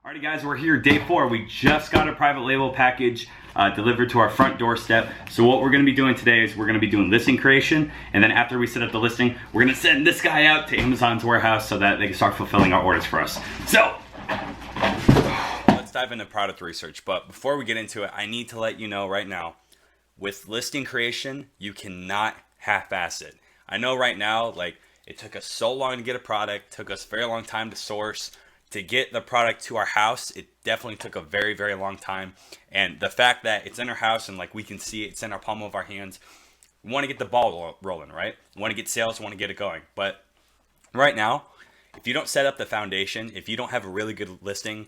Alrighty guys, we're here day 4. We just got a private label package delivered to our front doorstep. So what we're going to be doing today is we're going to be doing listing creation, and then after we set up the listing, we're going to send this guy out to Amazon's warehouse so that they can start fulfilling our orders for us. So let's dive into product research. But before we get into it, I need to let you know right now, with listing creation, you cannot half-ass it. I know right now, like, it took us so long to get a product, took us a very long time to source. To get the product to our house, it definitely took a very, very long time. And the fact that it's in our house and like we can see it, it's in our palm of our hands, we want to get the ball rolling, right? We want to get sales, we want to get it going. But right now, if you don't set up the foundation, if you don't have a really good listing,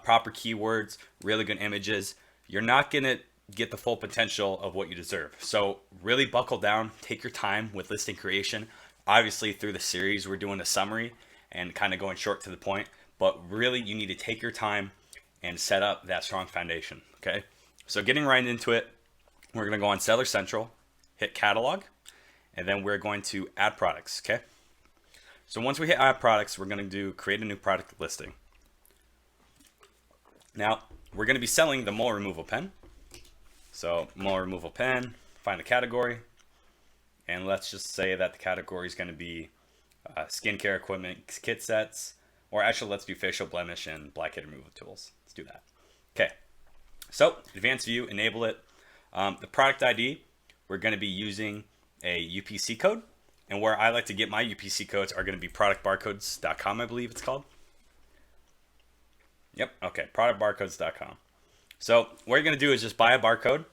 proper keywords, really good images, you're not going to get the full potential of what you deserve. So really buckle down, take your time with listing creation. Obviously, through the series, we're doing a summary and kind of going short to the point. But really, you need to take your time and set up that strong foundation, okay? So getting right into it, we're going to go on Seller Central, hit Catalog, and then we're going to Add Products, okay? So once we hit Add Products, we're going to do Create a New Product Listing. Now, we're going to be selling the mole removal pen. So mole removal pen, find a category, and let's just say that the category is going to be skincare equipment kit sets. Or actually, let's do facial blemish and blackhead removal tools. Let's do that. Okay. So advanced view, enable it. The product ID, we're going to be using a UPC code. And where I like to get my UPC codes are going to be productbarcodes.com, I believe it's called. Yep. Okay. Productbarcodes.com. So what you're going to do is just buy a barcode,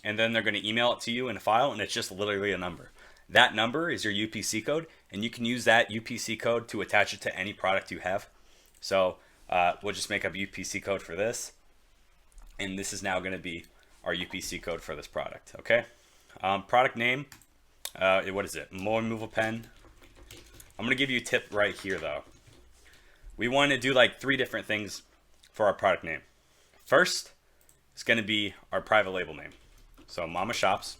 and then they're going to email it to you in a file, and it's just literally a number. That number is your UPC code, and you can use that UPC code to attach it to any product you have. So we'll just make up a UPC code for this, and this is now going to be our UPC code for this product, okay? Product name, what is it? Mole removal pen. I'm going to give you a tip right here, though. We want to do like 3 different things for our product name. First, it's going to be our private label name. So Mama Shops.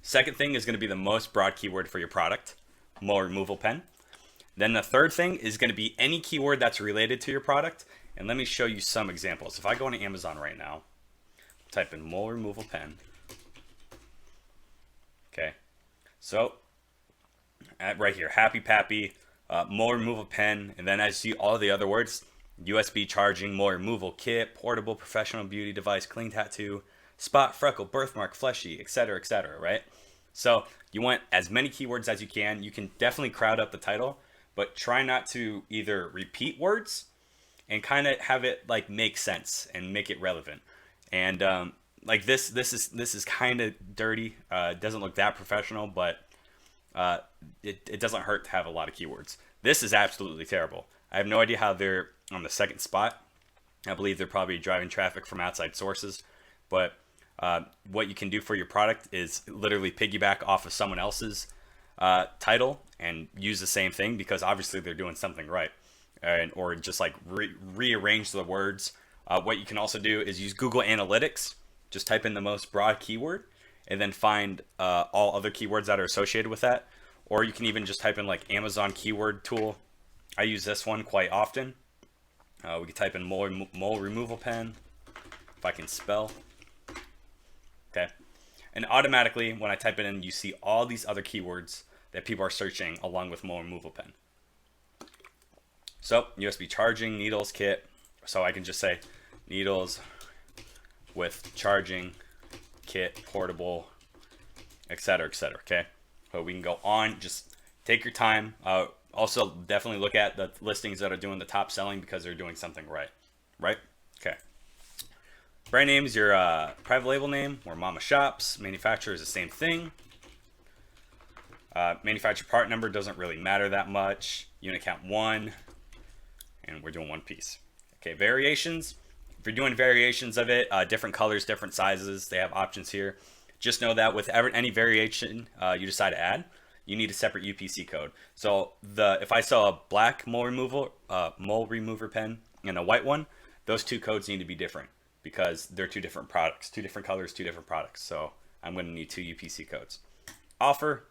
Second thing is going to be the most broad keyword for your product, mole removal pen. Then the third thing is going to be any keyword that's related to your product. And let me show you some examples. If I go into Amazon right now, type in mole removal pen. Okay, so right here, Happy Pappy, mole removal pen, and then I see all the other words: USB charging, mole removal kit, portable professional beauty device, clean tattoo, spot, freckle, birthmark, fleshy, etc., right? So you want as many keywords as you can. You can definitely crowd up the title, but try not to either repeat words and kind of have it like make sense and make it relevant. And like this is kind of dirty. It doesn't look that professional, but it doesn't hurt to have a lot of keywords. This is absolutely terrible. I have no idea how they're on the second spot. I believe they're probably driving traffic from outside sources, but what you can do for your product is literally piggyback off of someone else's title and use the same thing, because obviously they're doing something right, or just like rearrange the words. What you can also do is use Google Analytics. Just type in the most broad keyword and then find all other keywords that are associated with that. Or you can even just type in like Amazon keyword tool. I use this one quite often. We can type in mole removal pen, if I can spell. Okay, and automatically when I type it in, you see all these other keywords that people are searching along with mole removal pen. So USB charging, needles kit. So I can just say needles with charging kit, portable, etc., okay? So we can go on, just take your time. Also definitely look at the listings that are doing the top selling, because they're doing something right? Okay. Brand name is your private label name, or Mama Shops. Manufacturer is the same thing. Manufacturer part number doesn't really matter that much. Unit count 1, and we're doing 1 piece. Okay, variations. If you're doing variations of it, different colors, different sizes, they have options here. Just know that with any variation you decide to add, you need a separate UPC code. So if I sell a black mole remover pen and a white one, those 2 codes need to be different, because they're 2 different products, 2 different colors, 2 different products. So I'm going to need 2 UPC codes. Offer.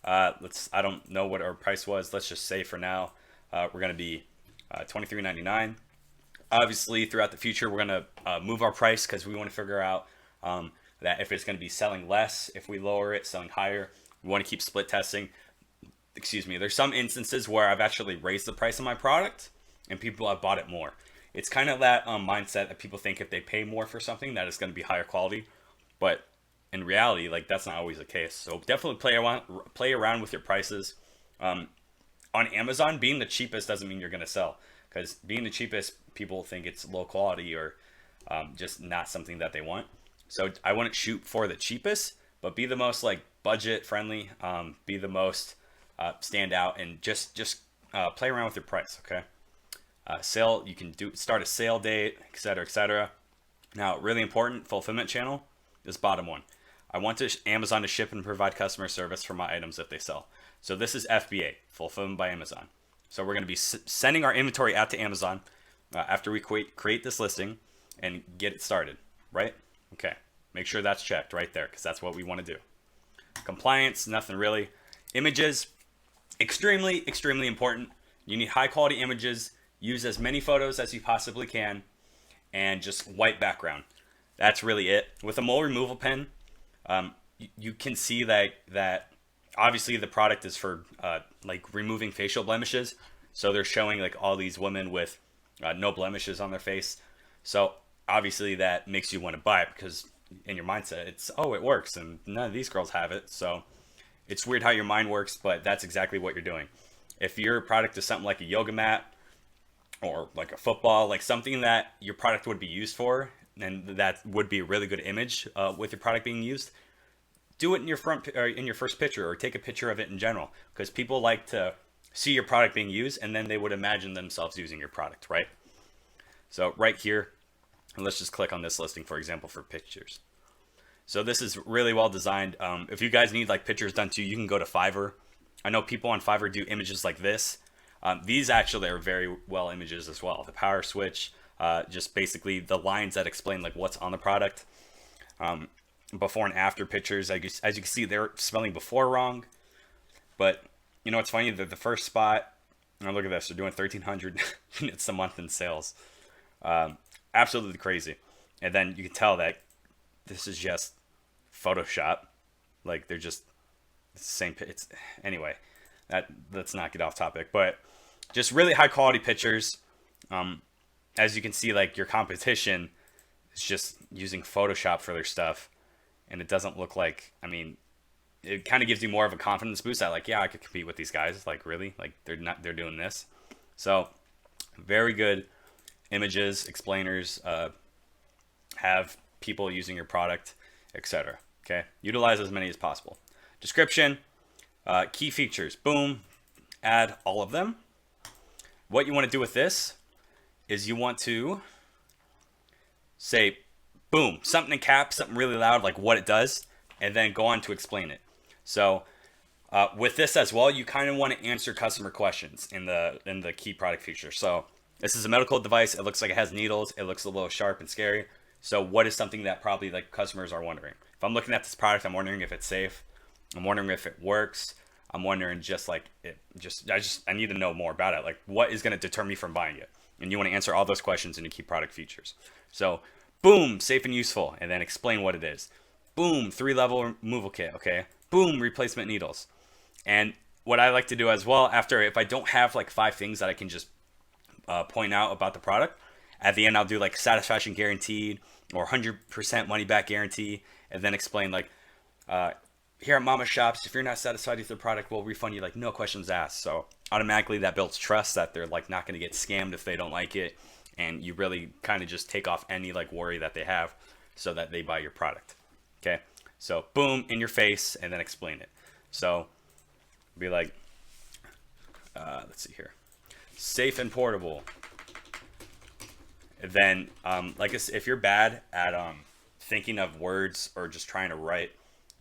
I don't know what our price was. Let's just say for now, we're going to be $23.99. Obviously, throughout the future, we're going to move our price because we want to figure out that if it's going to be selling less, if we lower it, selling higher. We want to keep split testing. Excuse me. There's some instances where I've actually raised the price of my product and people have bought it more. It's kind of that mindset that people think if they pay more for something that it's going to be higher quality, but in reality, like that's not always the case. So definitely play around with your prices. On Amazon, being the cheapest doesn't mean you're going to sell, because being the cheapest, people think it's low quality or just not something that they want. So I wouldn't shoot for the cheapest, but be the most like budget friendly, be the most stand out, and just play around with your price. Okay. Sale, you can start a sale date, etc., etc. Now, really important, fulfillment channel is bottom one. I want Amazon to ship and provide customer service for my items if they sell. So this is FBA, fulfillment by Amazon. So we're going to be sending our inventory out to Amazon after we create this listing and get it started, right? Okay, make sure that's checked right there, because that's what we want to do. Compliance, nothing really. Images, extremely, extremely important. You need high quality images. Use as many photos as you possibly can, and just white background. That's really it. With a mole removal pen, you can see that obviously the product is for like removing facial blemishes. So they're showing like all these women with no blemishes on their face. So obviously that makes you want to buy it, because in your mindset it's, oh, it works and none of these girls have it. So it's weird how your mind works, but that's exactly what you're doing. If your product is something like a yoga mat or like a football, like something that your product would be used for, and that would be a really good image with your product being used, do it in your first picture, or take a picture of it in general, because people like to see your product being used and then they would imagine themselves using your product, right? So right here, and let's just click on this listing, for example, for pictures. So this is really well designed. If you guys need like pictures done too, you can go to Fiverr. I know people on Fiverr do images like this. These actually are very well images as well. The power switch, just basically the lines that explain like what's on the product. Before and after pictures, as you can see, they're spelling before wrong. But you know, it's funny that the first spot, oh, look at this, they're doing 1,300 units a month in sales. Absolutely crazy. And then you can tell that this is just Photoshop. Like they're just the same. Anyway, let's not get off topic, but just really high quality pictures. As you can see, like your competition is just using Photoshop for their stuff, and it doesn't look like, I mean, it kind of gives you more of a confidence boost that like, yeah, I could compete with these guys. Like really, like they're doing this. So very good images, explainers, have people using your product, etc. Okay, utilize as many as possible. Description, key features, boom, add all of them. What you want to do with this is you want to say, boom, something in caps, something really loud, like what it does, and then go on to explain it. So with this as well, you kind of want to answer customer questions in the key product feature. So this is a medical device. It looks like it has needles. It looks a little sharp and scary. So what is something that probably like customers are wondering? If I'm looking at this product, I'm wondering if it's safe. I'm wondering if it works. I'm wondering just like I need to know more about it. Like what is going to deter me from buying it? And you want to answer all those questions in the key product features. So boom, safe and useful, and then explain what it is. Boom, 3-level removal kit. Okay. Boom, replacement needles. And what I like to do as well, after, if I don't have like 5 things that I can just point out about the product, at the end I'll do like satisfaction guaranteed or 100% money back guarantee, and then explain like, here at Mama Shops, if you're not satisfied with the product, we'll refund you, like no questions asked. So automatically that builds trust that they're like not going to get scammed if they don't like it, and you really kind of just take off any like worry that they have so that they buy your product. Okay, so boom, in your face, and then explain it. So be like, let's see here, safe and portable. And then like if you're bad at thinking of words or just trying to write,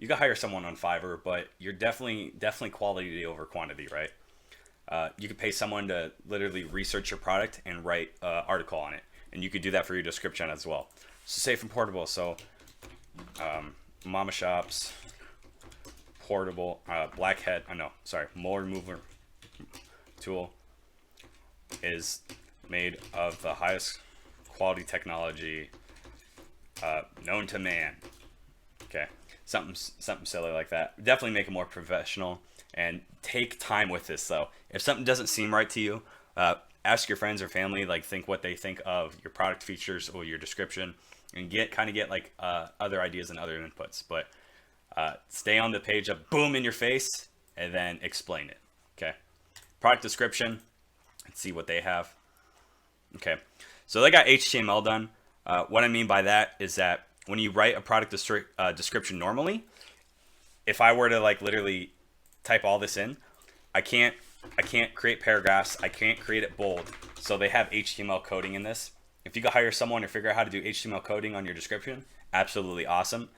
you can hire someone on Fiverr, but you're definitely quality over quantity, right? You could pay someone to literally research your product and write an article on it, and you could do that for your description as well. So safe and portable. So Mama Shops portable blackhead. Mole remover tool is made of the highest quality technology known to man. Okay, something silly like that. Definitely make it more professional and take time with this though. If something doesn't seem right to you, ask your friends or family, like think what they think of your product features or your description, and get like other ideas and other inputs. But stay on the page of boom in your face and then explain it. Okay, product description. Let's see what they have. Okay, so they got HTML done. What I mean by that is that when you write a product description normally, if I were to like literally type all this in, I can't create paragraphs. I can't create it bold. So they have HTML coding in this. If you could hire someone to figure out how to do HTML coding on your description, absolutely awesome.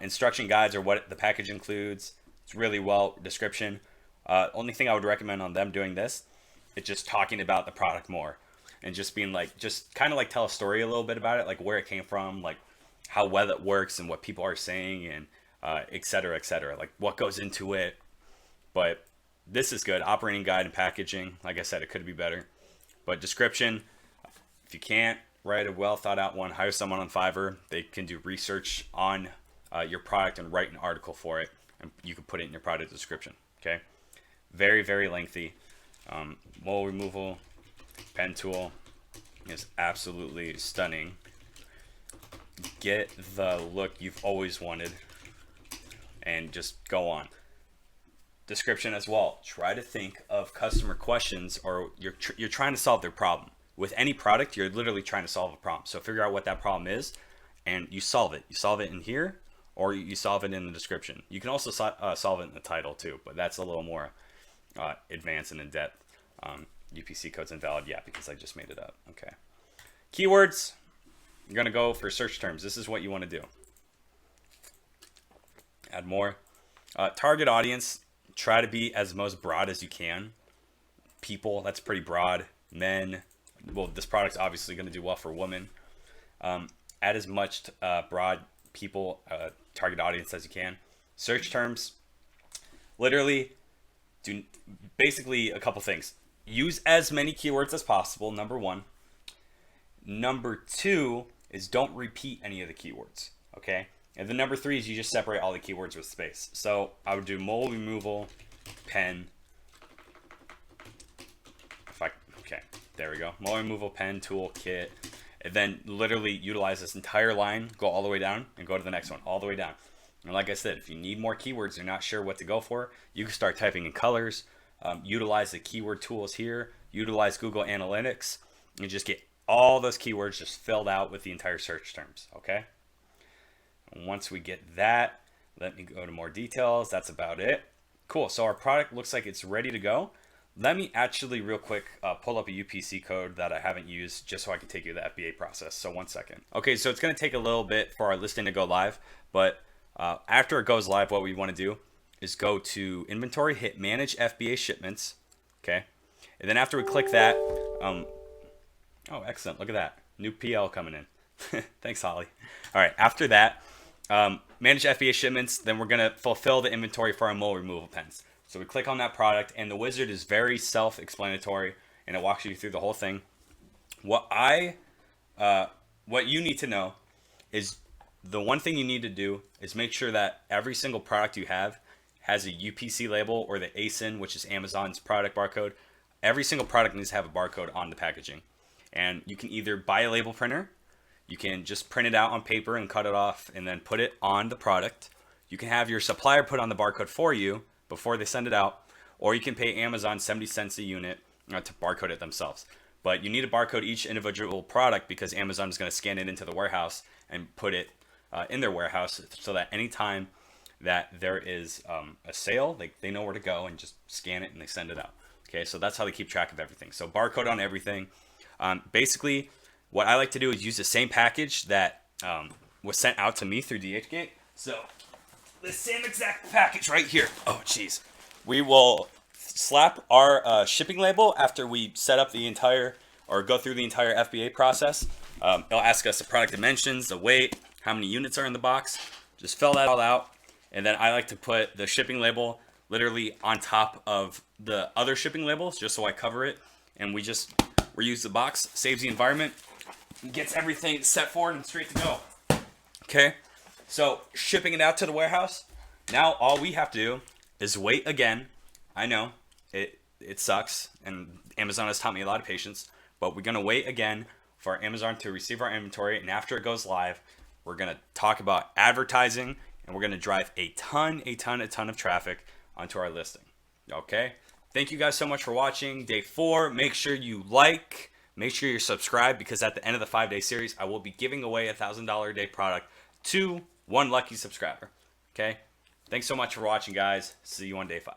Instruction guides are what the package includes. It's really well description. Only thing I would recommend on them doing this is just talking about the product more and just being like, just kind of like tell a story a little bit about it, like where it came from, like how well it works and what people are saying, and et cetera, like what goes into it. But this is good. Operating guide and packaging. Like I said, it could be better. But description, if you can't write a well thought out one, hire someone on Fiverr. They can do research on your product and write an article for it. And you can put it in your product description. Okay. Very, very lengthy. Mole removal pen tool is absolutely stunning. Get the look you've always wanted and just go on. Description as well. Try to think of customer questions, or you're trying to solve their problem. With any product, you're literally trying to solve a problem. So figure out what that problem is and you solve it. You solve it in here, or you solve it in the description. You can also solve it in the title too, but that's a little more advanced and in depth. UPC code's invalid, yeah, because I just made it up. Okay. Keywords, you're gonna go for search terms. This is what you want to do. Add more. Target audience, try to be as most broad as you can. People, that's pretty broad. Men, well, this product's obviously going to do well for women. Add as much broad people, target audience as you can. Search terms, literally do basically a couple things. Use as many keywords as possible, number one. Number two is don't repeat any of the keywords, okay? And then number three is you just separate all the keywords with space. So I would do mole removal, pen. Okay, there we go. Mole removal, pen, tool, kit. And then literally utilize this entire line, go all the way down, and go to the next one, all the way down. And like I said, if you need more keywords, you're not sure what to go for, you can start typing in colors, utilize the keyword tools here, utilize Google Analytics, and just get all those keywords just filled out with the entire search terms, okay? Once we get that, let me go to more details. That's about it. Cool. So our product looks like it's ready to go. Let me actually real quick pull up a UPC code that I haven't used just so I can take you to the FBA process. So 1 second. Okay, so it's going to take a little bit for our listing to go live, but after it goes live, what we want to do is go to inventory, hit manage FBA shipments. Okay. And then after we click that, oh, excellent. Look at that. New PL coming in. Thanks, Holly. All right. After that, manage FBA shipments. Then we're going to fulfill the inventory for our mole removal pens. So we click on that product, and the wizard is very self-explanatory, and it walks you through the whole thing. What you need to know is the one thing you need to do is make sure that every single product you have has a UPC label, or the ASIN, which is Amazon's product barcode. Every single product needs to have a barcode on the packaging. And you can either buy a label printer, you can just print it out on paper and cut it off and then put it on the product. You can have your supplier put on the barcode for you before they send it out, or you can pay Amazon 70 cents a unit to barcode it themselves. But you need to barcode each individual product because Amazon is going to scan it into the warehouse and put it in their warehouse, so that anytime that there is a sale, they know where to go and just scan it and they send it out. Okay, so that's how they keep track of everything. So barcode on everything. Basically, what I like to do is use the same package that was sent out to me through DHgate. So the same exact package right here. Oh, geez. We will slap our shipping label after we set up the entire, or go through the entire FBA process. It'll ask us the product dimensions, the weight, how many units are in the box. Just fill that all out. And then I like to put the shipping label literally on top of the other shipping labels, just so I cover it. And we reuse the box, saves the environment. gets everything set forward and straight to go. Okay, so shipping it out to the warehouse. Now all we have to do is wait again. I know it sucks, and Amazon has taught me a lot of patience, but we're gonna wait again for Amazon to receive our inventory, and after it goes live, we're gonna talk about advertising, and we're gonna drive a ton of traffic onto our listing. Okay, thank you guys so much for watching day 4. Make sure you like, make sure you're subscribed, because at the end of the 5-day series, I will be giving away a $1,000 a day product to one lucky subscriber. Okay, thanks so much for watching, guys. See you on day 5.